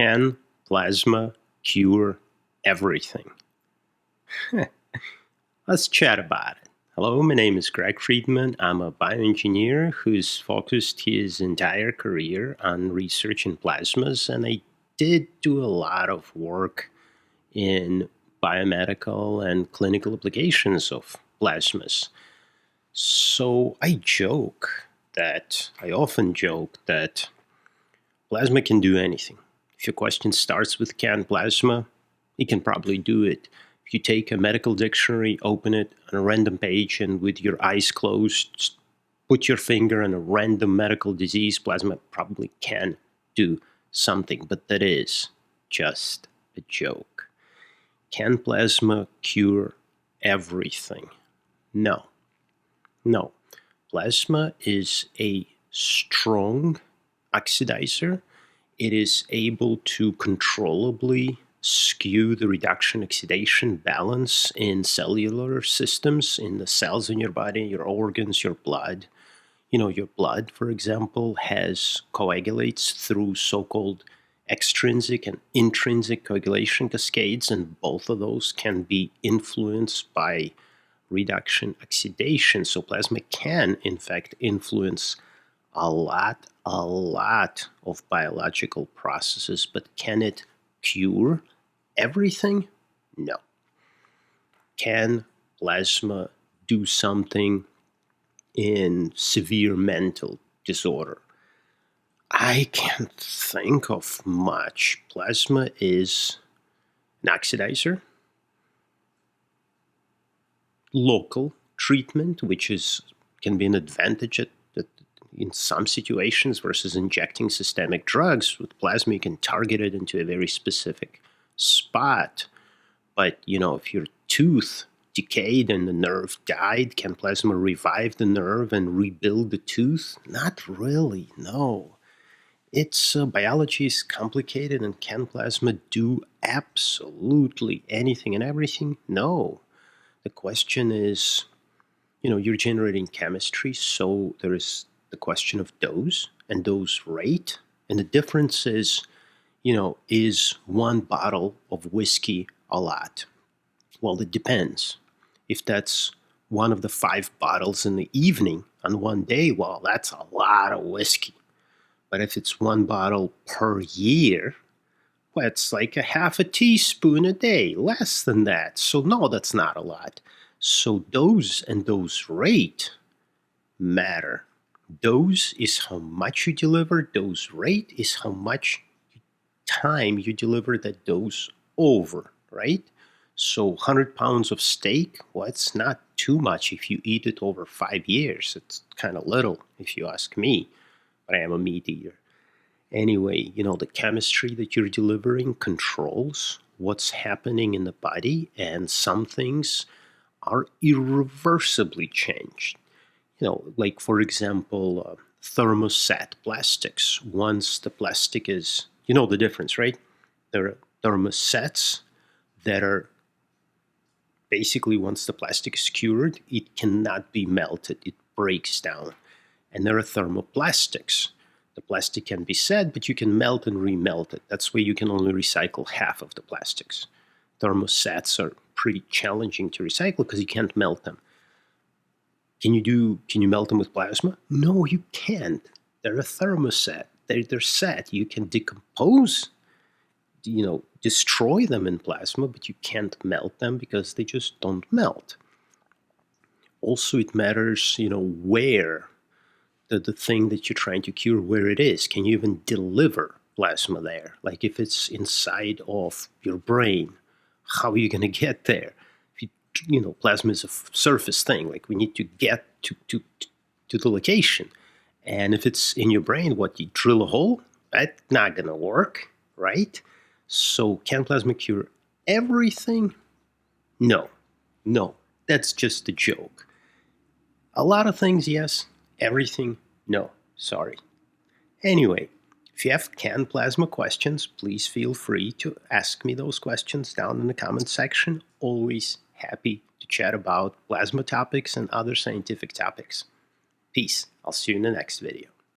Can plasma cure everything? Let's chat about it. Hello, my name is Greg Friedman. I'm a bioengineer who's focused his entire career on research in plasmas, and I did do a lot of work in biomedical and clinical applications of plasmas. So I often joke that plasma can do anything. If your question starts with can plasma, it can probably do it. If you take a medical dictionary, open it on a random page, and with your eyes closed, put your finger on a random medical disease, plasma probably can do something, but that is just a joke. Can plasma cure everything? No. Plasma is a strong oxidizer. It is able to controllably skew the reduction-oxidation balance in cellular systems, in the cells in your body, your organs, your blood. Your blood, for example, coagulates through so-called extrinsic and intrinsic coagulation cascades, and both of those can be influenced by reduction oxidation. So plasma can, in fact, influence a lot of biological processes, but can it cure everything? No. Can plasma do something in severe mental disorder? I can't think of much. Plasma is an oxidizer, local treatment, which can be an advantage in some situations versus injecting systemic drugs. With plasma, you can target it into a very specific spot. But, if your tooth decayed and the nerve died, can plasma revive the nerve and rebuild the tooth? Not really, no. Its biology is complicated, and can plasma do absolutely anything and everything? No. The question is, you're generating chemistry, so there is the question of dose and dose rate. And the difference is, is one bottle of whiskey a lot? Well, it depends. If that's one of the 5 bottles in the evening on one day, well, that's a lot of whiskey. But if it's 1 bottle per year, well, it's like a half a teaspoon a day, less than that. So no, that's not a lot. So dose and dose rate matter. Dose is how much you deliver. Dose rate is how much time you deliver that dose over, right? So 100 pounds of steak, well, it's not too much if you eat it over 5 years. It's kind of little, if you ask me, but I am a meat eater. Anyway, the chemistry that you're delivering controls what's happening in the body, and some things are irreversibly changed. Like, for example, thermoset plastics. Once the plastic is, the difference, right? There are thermosets that are basically, once the plastic is cured, it cannot be melted. It breaks down. And there are thermoplastics. The plastic can be set, but you can melt and remelt it. That's why you can only recycle half of the plastics. Thermosets are pretty challenging to recycle because you can't melt them. Can you melt them with plasma? No, you can't. They're a thermoset. They're set. You can decompose, destroy them in plasma, but you can't melt them because they just don't melt. Also, it matters, where the thing that you're trying to cure, where it is. Can you even deliver plasma there? Like if it's inside of your brain, how are you going to get there? Plasma is a surface thing. Like, we need to get to the location. And if it's in your brain, you drill a hole? That's not going to work, right? So can plasma cure everything? No. That's just a joke. A lot of things, yes. Everything, no. Sorry. Anyway, if you have can plasma questions, please feel free to ask me those questions down in the comment section. Always happy to chat about plasma topics and other scientific topics. Peace. I'll see you in the next video.